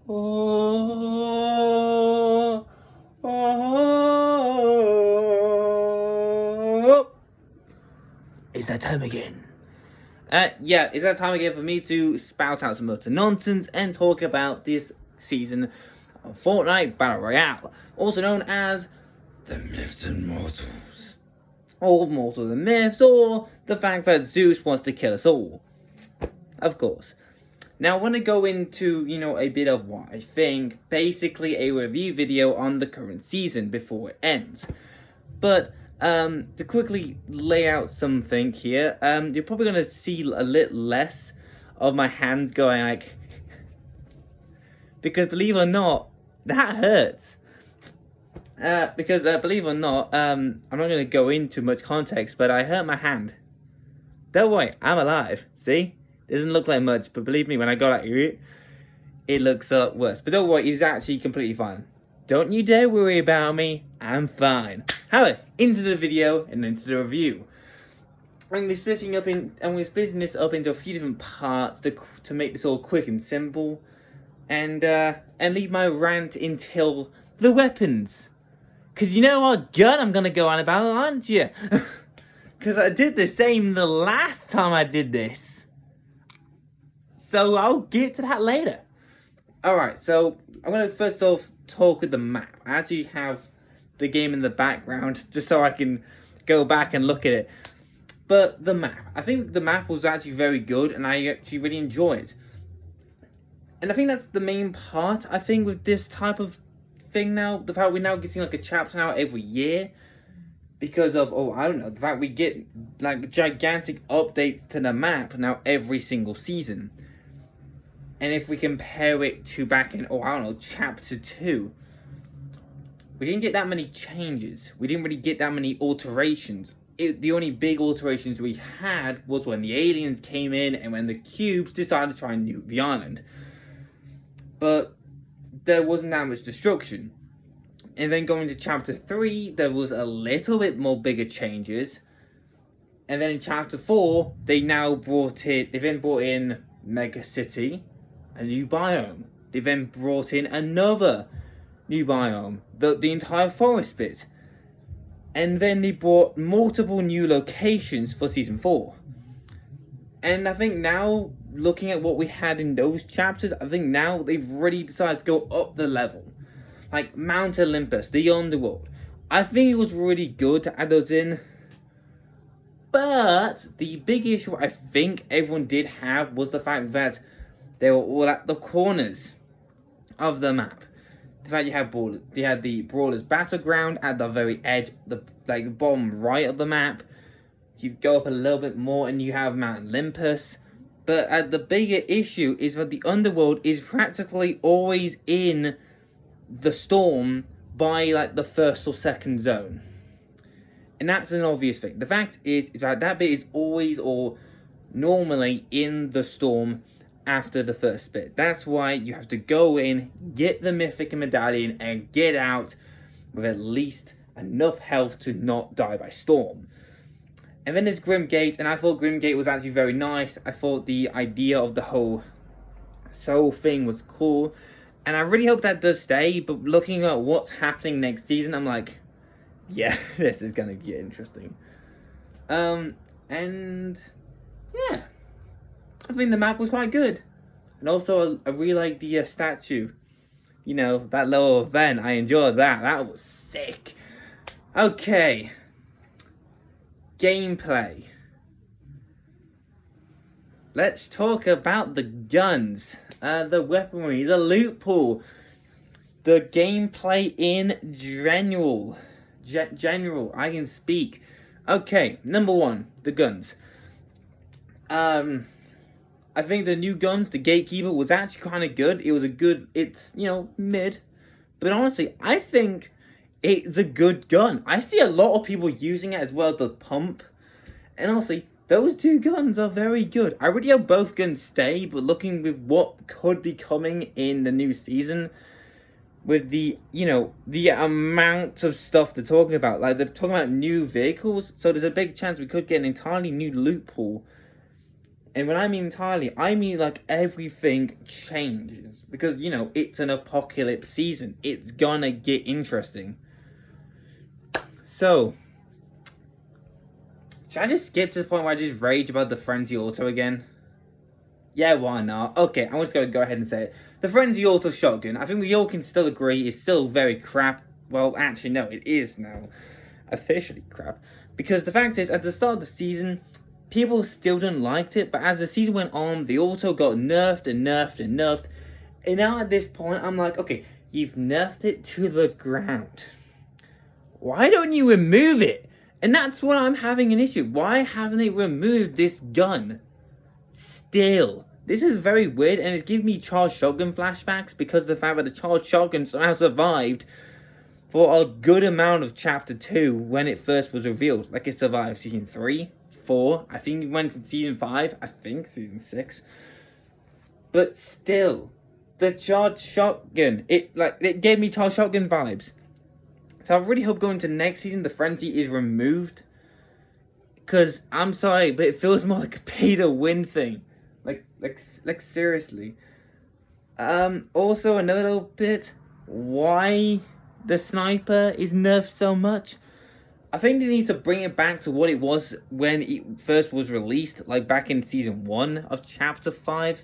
Oh, oh, it's that time again. Yeah, it's that time again for me to spout out some utter nonsense and talk about this season of Fortnite Battle Royale, also known as the Myths and Mortals. Or Mortals and Myths, or the fact that Zeus wants to kill us all. Of course. Now I want to go into, a bit of what I think, basically a review video on the current season before it ends. But, to quickly lay out something here, you're probably going to see a little less of my hands going like... because believe it or not, that hurts. Because believe it or not, I'm not going to go into much context, but I hurt my hand. Don't worry, I'm alive, see? Doesn't look like much, but believe me, when I got at it looks a lot worse. But don't worry, it's actually completely fine. Don't you dare worry about me, I'm fine. However, into the video and into the review. I'm going to be splitting this up into a few different parts to make this all quick and simple, and leave my rant until the weapons. Cause you know what gun I'm gonna go on about, aren't you? Cause I did the same the last time I did this. So I'll get to that later. Alright, so I'm going to first off talk with the map. I actually have the game in the background just so I can go back and look at it. But the map. I think the map was actually very good and I actually really enjoyed it. And I think that's the main part, I think, with this type of thing now. The fact we're now getting like a chapter now every year. Because of, the fact we get like gigantic updates to the map now every single season. And if we compare it to back in, chapter 2, we didn't get that many changes. We didn't really get that many alterations. The only big alterations we had was when the aliens came in and when the cubes decided to try and nuke the island. But there wasn't that much destruction. And then going to chapter 3, there was a little bit more bigger changes. And then in chapter 4, they then brought in Mega City, a new biome. They then brought in another new biome, the entire forest bit. And then they brought multiple new locations for Season 4. And I think now, looking at what we had in those chapters, I think now they've really decided to go up the level. Like Mount Olympus, the underworld. I think it was really good to add those in. But the big issue I think everyone did have was the fact that they were all at the corners of the map. The fact you had the Brawlers Battleground at the very edge, the bottom right of the map. You go up a little bit more and you have Mount Olympus. But the bigger issue is that the underworld is practically always in the storm by the first or second zone. And that's an obvious thing. The fact is that bit is always or normally in the storm after the first bit. That's why you have to go in, get the Mythic Medallion, and get out with at least enough health to not die by storm. And then there's Grimgate, and I thought Grimgate was actually very nice. I thought the idea of the whole soul thing was cool. And I really hope that does stay, but looking at what's happening next season, I'm like, yeah, this is going to get interesting. And yeah, I think the map was quite good. And also, I really like the statue. That little event, I enjoyed that. That was sick. Okay. Gameplay. Let's talk about the guns, the weaponry, the loot pool, the gameplay in general. I can speak. Okay, number 1, the guns. I think the new guns, the Gatekeeper, was actually kind of good. It's mid. But honestly, I think it's a good gun. I see a lot of people using it as well, the pump. And honestly, those two guns are very good. I really hope both guns stay, but looking with what could be coming in the new season, with the amount of stuff they're talking about. Like, they're talking about new vehicles, so there's a big chance we could get an entirely new loot pool. And when I mean entirely, I mean like everything changes. Because, you know, it's an apocalypse season. It's gonna get interesting. So, should I just skip to the point where I just rage about the Frenzy Auto again? Yeah, why not? Okay, I'm just gonna go ahead and say it. The Frenzy Auto Shotgun, I think we all can still agree, is still very crap. Well, actually, no, it is now officially crap. Because the fact is, at the start of the season, people still didn't like it, but as the season went on, the auto got nerfed and nerfed and nerfed. And now at this point, I'm like, okay, you've nerfed it to the ground. Why don't you remove it? And that's what I'm having an issue. Why haven't they removed this gun? Still. This is very weird, and it's giving me charged shotgun flashbacks because of the fact that the charged shotgun somehow survived for a good amount of Chapter 2 when it first was revealed. Like, it survived Season 3, 4, I think it went to Season 5, I think Season 6. But still, the charged shotgun, it gave me charged shotgun vibes. So I really hope going to next season the Frenzy is removed. Because, I'm sorry, but it feels more like a pay-to-win thing. Like seriously. Also, another little bit, why the sniper is nerfed so much. I think they need to bring it back to what it was when it first was released, like back in Season 1 of Chapter 5.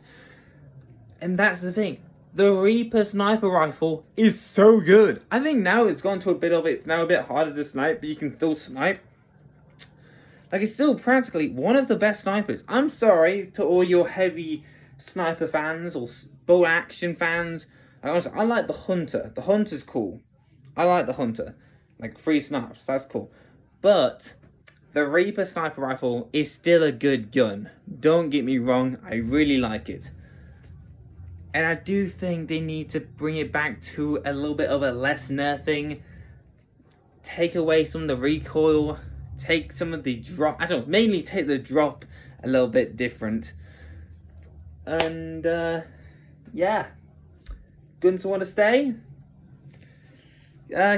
And that's the thing. The Reaper sniper rifle is so good. I think now it's gone to a bit of it. It's now a bit harder to snipe, but you can still snipe. Like, it's still practically one of the best snipers. I'm sorry to all your heavy sniper fans or bolt action fans. Honestly, I like the Hunter. The Hunter's cool. I like the Hunter. Like, 3 snipes, that's cool. But the Reaper sniper rifle is still a good gun. Don't get me wrong, I really like it. And I do think they need to bring it back to a little bit of a less nerfing. Take away some of the recoil. Take some of the drop. I don't know, mainly take the drop a little bit different. And, yeah. Guns want to stay.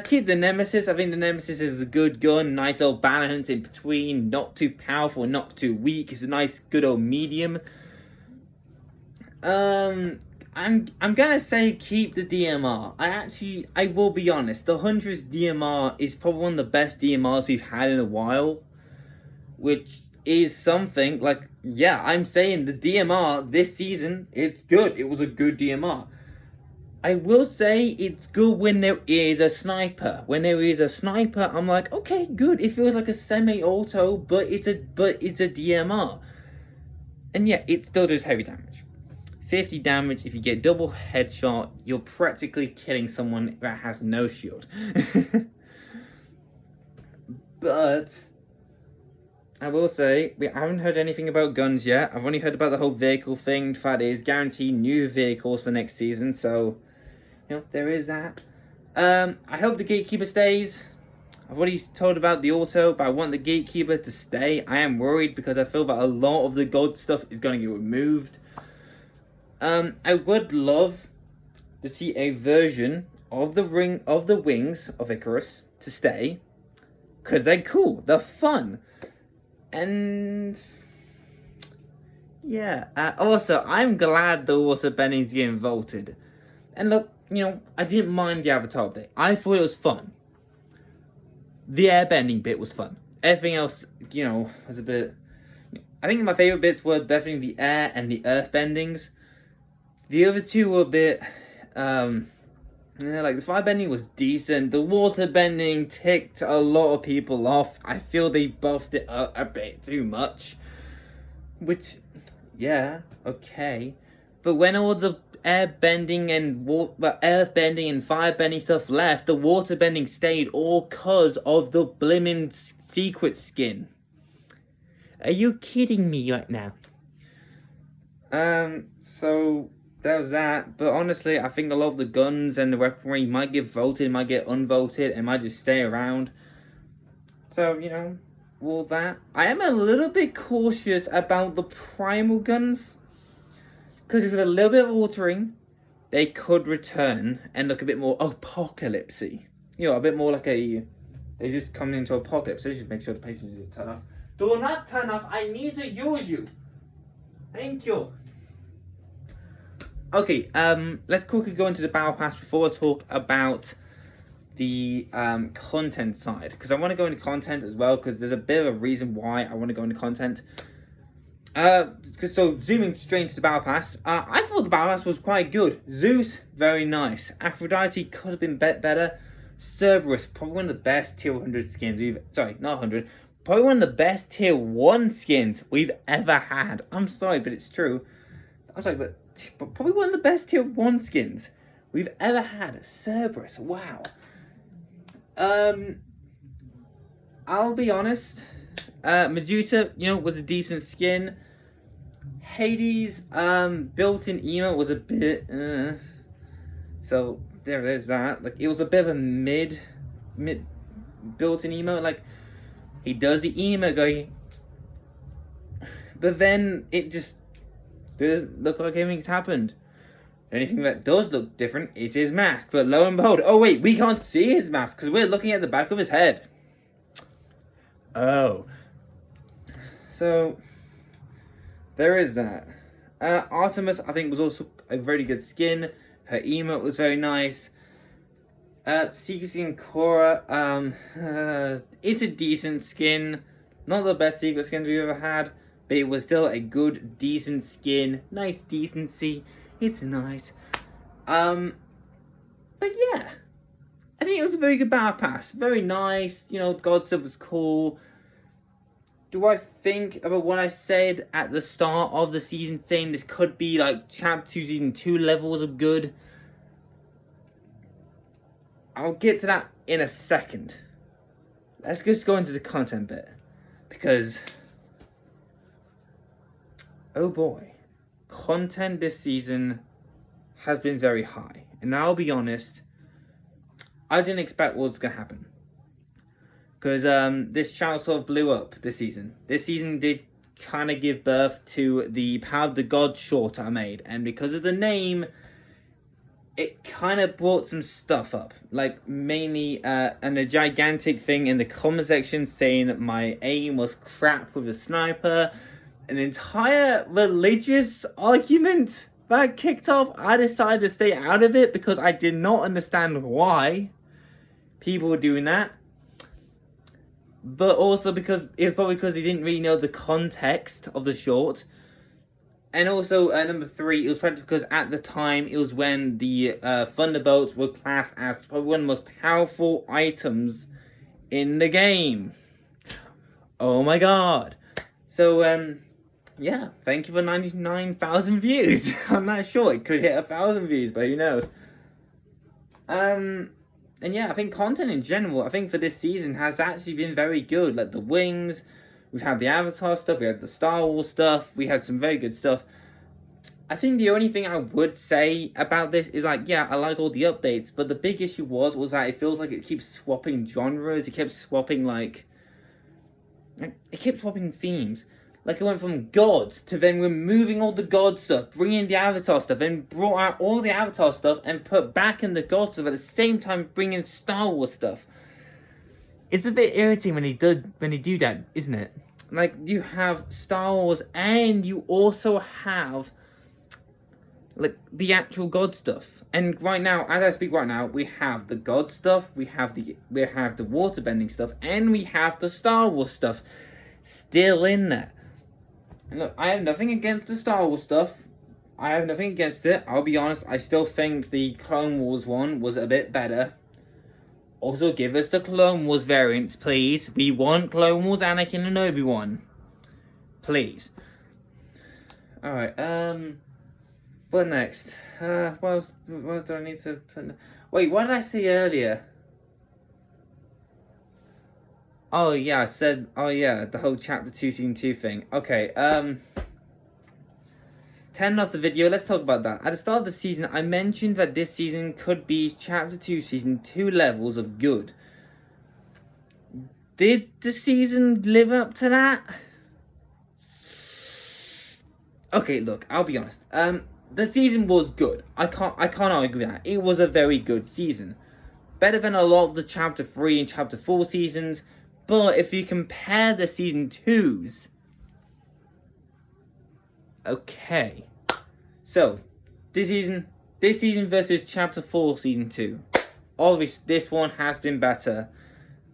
Keep the Nemesis. I think the Nemesis is a good gun. Nice little balance in between. Not too powerful, not too weak. It's a nice, good old medium. I'm gonna say keep the DMR. I will be honest. The Huntress DMR is probably one of the best DMRs we've had in a while. Which is something, like, yeah, I'm saying the DMR this season, it's good. It was a good DMR. I will say it's good when there is a sniper. When there is a sniper, I'm like, okay, good. It feels like a semi-auto, but it's a DMR. And yeah, it still does heavy damage. 50 damage. If you get double headshot, you're practically killing someone that has no shield. But I will say, we haven't heard anything about guns yet. I've only heard about the whole vehicle thing. The fact is, guaranteed new vehicles for next season. So, you know, there is that. I hope the Gatekeeper stays. I've already told about the auto, but I want the Gatekeeper to stay. I am worried because I feel that a lot of the gold stuff is going to get removed. I would love to see a version of the wings of Icarus to stay, because they're cool, they're fun, and yeah. Also, I'm glad the water bending's getting vaulted. And look, you know, I didn't mind the avatar update. I thought it was fun. The air bending bit was fun. Everything else, you know, was a bit. I think my favorite bits were definitely the air and the earth bendings. The other two were a bit, like the fire bending was decent. The water bending ticked a lot of people off. I feel they buffed it up a bit too much. Which, yeah, okay. But when all the air bending and earth bending and fire bending stuff left, the water bending stayed, all cause of the blimmin' secret skin. Are you kidding me right now? So there was that, but honestly, I think a lot of the guns and the weaponry might get voted, might get unvoted, and might just stay around. So, you know, all that. I am a little bit cautious about the primal guns, because with a little bit of altering, they could return and look a bit more apocalypsy. You know, a bit more like they just come into apocalypse. So just make sure the patient doesn't turn off. Do not turn off, I need to use you. Thank you. Okay, let's quickly go into the Battle Pass before I talk about the content side, because I want to go into content as well, because there's a bit of a reason why I want to go into content. So zooming straight into the Battle Pass, I thought the Battle Pass was quite good. Zeus, very nice. Aphrodite could have been better. Cerberus, probably one of the best tier 100 skins sorry, not 100. Probably one of the best tier 1 skins we've ever had. I'm sorry, but it's true. I'm sorry, but probably one of the best tier 1 skins we've ever had. Cerberus, wow. I'll be honest. Medusa, was a decent skin. Hades, built-in emote was a bit, so there's that. Like, it was a bit of a mid built-in emote. Like, he does the emote going, but then it just doesn't look like anything's happened. Anything that does look different is his mask. But lo and behold, oh wait, we can't see his mask because we're looking at the back of his head. Oh. So, there is that. Artemis, I think, was also a very good skin. Her emote was very nice. Secret and Korra, it's a decent skin. Not the best secret skins we've ever had, but it was still a good, decent skin. Nice decency. It's nice. But yeah. I think it was a very good Battle Pass. Very nice. God stuff was cool. Do I think about what I said at the start of the season, saying this could be like Chapter 2 Season 2 levels of good? I'll get to that in a second. Let's just go into the content bit. Because, oh boy, content this season has been very high. And I'll be honest, I didn't expect what was going to happen. Because this channel sort of blew up this season. This season did kind of give birth to the Power of the Gods short I made. And because of the name, it kind of brought some stuff up. Like, mainly and a gigantic thing in the comment section saying that my aim was crap with a sniper. An entire religious argument that kicked off. I decided to stay out of it because I did not understand why people were doing that. But also because it was probably because they didn't really know the context of the short. And also, number 3, it was probably because at the time, it was when the Thunderbolts were classed as probably one of the most powerful items in the game. Oh my god. So, yeah, thank you for 99,000 views. I'm not sure, it could hit 1,000 views, but who knows. And yeah, I think content in general, I think for this season has actually been very good. Like the wings, we've had the Avatar stuff, we had the Star Wars stuff, we had some very good stuff. I think the only thing I would say about this is like, yeah, I like all the updates, but the big issue was that it feels like it keeps swapping genres, it kept swapping it kept swapping themes. Like it went from gods to then removing all the god stuff, bringing the Avatar stuff, then brought out all the Avatar stuff and put back in the god stuff at the same time bringing Star Wars stuff. It's a bit irritating when they do that, isn't it? Like you have Star Wars and you also have like the actual god stuff. And right now, as I speak right now, we have the god stuff, we have the waterbending stuff, and we have the Star Wars stuff still in there. Look, I have nothing against the Star Wars stuff. I have nothing against it. I'll be honest, I still think the Clone Wars one was a bit better. Also, give us the Clone Wars variants, please. We want Clone Wars Anakin and Obi-Wan. Please. Alright, what next? What else do I need to put? Wait, what did I say earlier? Oh yeah, I said, oh yeah, the whole Chapter 2 Season 2 thing. Okay, 10 off the video, let's talk about that. At the start of the season, I mentioned that this season could be Chapter 2 Season 2 levels of good. Did the season live up to that? Okay, look, I'll be honest. The season was good. I can't argue with that. It was a very good season. Better than a lot of the Chapter 3 and Chapter 4 seasons. But if you compare the Season 2s, Okay. So, this season versus Chapter 4 Season 2. Obviously, this one has been better.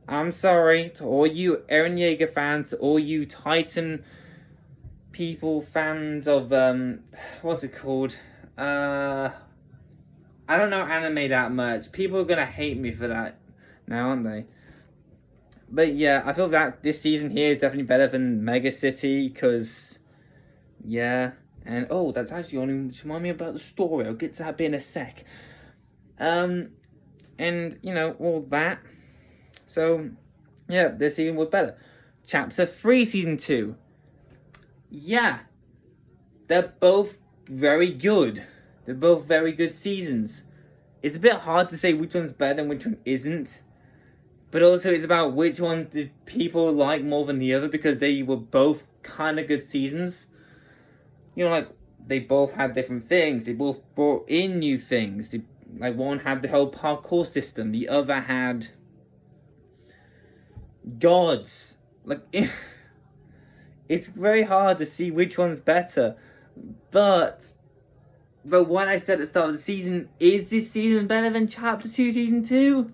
I'm sorry to all you Eren Yeager fans, to all you Titan people, fans of, what's it called? I don't know anime that much. People are gonna hate me for that now, aren't they? But yeah, I feel that this season here is definitely better than Mega City, because, yeah. And, oh, that's actually only to remind me about the story. I'll get to that bit in a sec. And, you know, all that. So, yeah, this season was better. Chapter 3, Season 2. Yeah. They're both very good. They're both very good seasons. It's a bit hard to say which one's better and which one isn't. But also it's about which ones did people like more than the other, because they were both kind of good seasons. You know, like, they both had different things. They both brought in new things. Like, one had the whole parkour system. The other had gods. Like, it's very hard to see which one's better. But what I said at the start of the season, is this season better than Chapter 2 Season 2?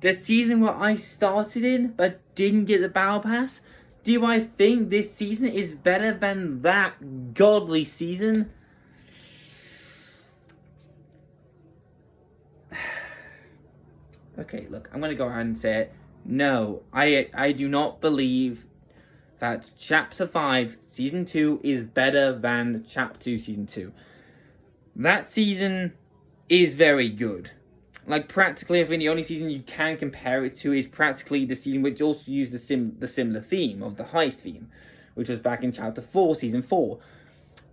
The season where I started in but didn't get the Battle Pass? Do I think this season is better than that godly season? Okay, look, I'm going to go ahead and say it. No, I do not believe that Chapter 5 Season 2 is better than Chapter 2 Season 2. That season is very good. Like, practically, I think the only season you can compare it to is practically the season which also used the similar theme of the heist theme, which was back in Chapter 4, Season 4.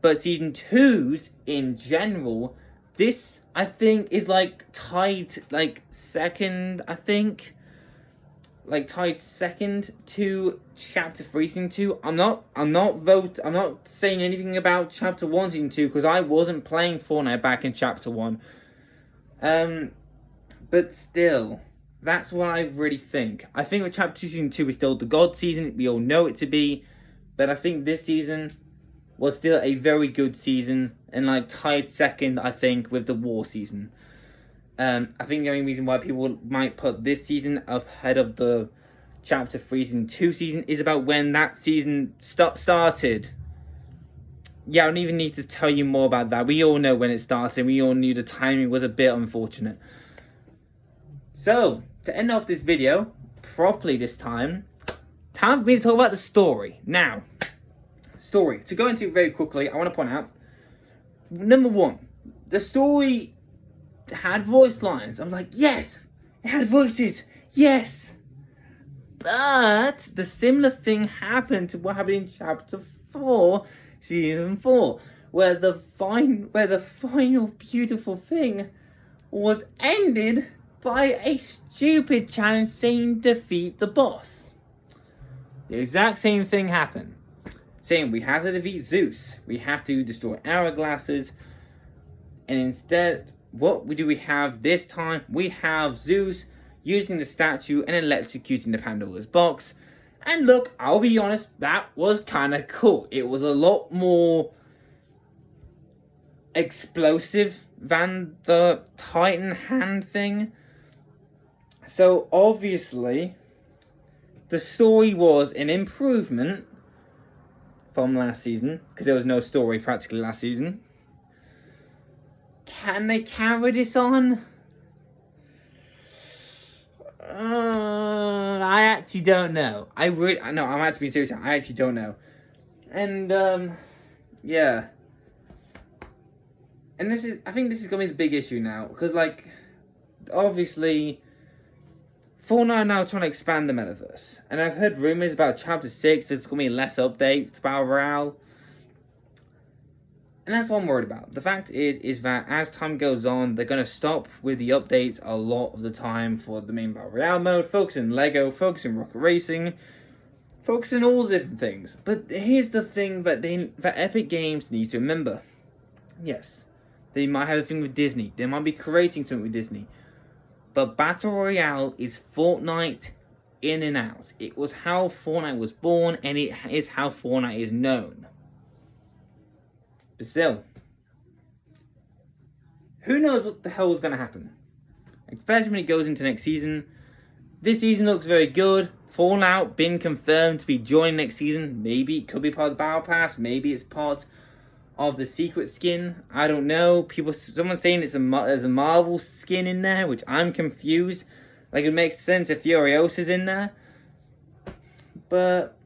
But Season 2's, in general, this, I think, is, like, tied, like, second, I think. Like, tied second to Chapter 3, Season 2. I'm not saying anything about Chapter 1, Season 2, because I wasn't playing Fortnite back in Chapter 1. But still, that's what I really think. I think that Chapter 2 Season 2 is still the God season. We all know it to be. But I think this season was still a very good season. And, like, tied second, I think, with the War season. I think the only reason why people might put this season ahead of the Chapter 3 Season 2 season is about when that season started. Yeah, I don't even need to tell you more about that. We all know when it started. We all knew the timing was a bit unfortunate. So, to end off this video, properly this time for me to talk about the story. Now, story. To go into it very quickly, I want to point out, number one, the story had voice lines. I'm like, yes, it had voices, yes. But the similar thing happened to what happened in Chapter 4, Season 4, where the final beautiful thing was ended by a stupid challenge saying defeat the boss. The exact same thing happened. Saying we have to defeat Zeus. We have to destroy hourglasses. And instead, what do we have this time? We have Zeus using the statue and electrocuting the Pandora's box. And look, I'll be honest, that was kind of cool. It was a lot more explosive than the Titan hand thing. So, obviously, the story was an improvement from last season, because there was no story practically last season. Can they carry this on? I actually don't know. I'm actually being serious. I actually don't know. And, yeah. And I think this is going to be the big issue now, because, like, obviously, Fortnite are now trying to expand the metaverse. And I've heard rumors about Chapter 6, there's going to be less updates to Battle Royale. And that's what I'm worried about. The fact is that as time goes on, they're going to stop with the updates a lot of the time for the main Battle Royale mode, focusing LEGO, focusing Rocket Racing, focusing all the different things. But here's the thing that Epic Games needs to remember. Yes, they might have a thing with Disney. They might be creating something with Disney. But Battle Royale is Fortnite in and out. It was how Fortnite was born, and it is how Fortnite is known. But still, who knows what the hell is going to happen? Especially when it goes into next season. This season looks very good. Fallout been confirmed to be joining next season. Maybe it could be part of the Battle Pass. Maybe it's part of the secret skin. I don't know. Someone's saying there's a Marvel skin in there, which I'm confused. Like, it makes sense if Furiosa's is in there. But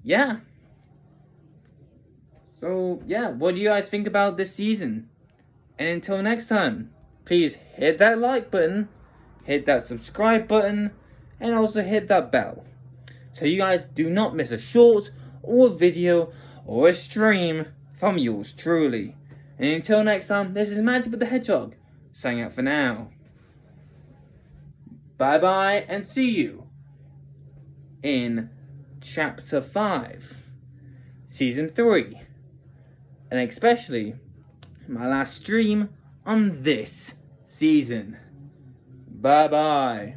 yeah. So yeah, what do you guys think about this season? And until next time, please hit that like button, hit that subscribe button, and also hit that bell, so you guys do not miss a short or a video or a stream from yours truly. And until next time, this is Magic with the Hedgehog, signing out for now. Bye bye, and see you in Chapter 5, Season 3, and especially my last stream on this season. Bye bye.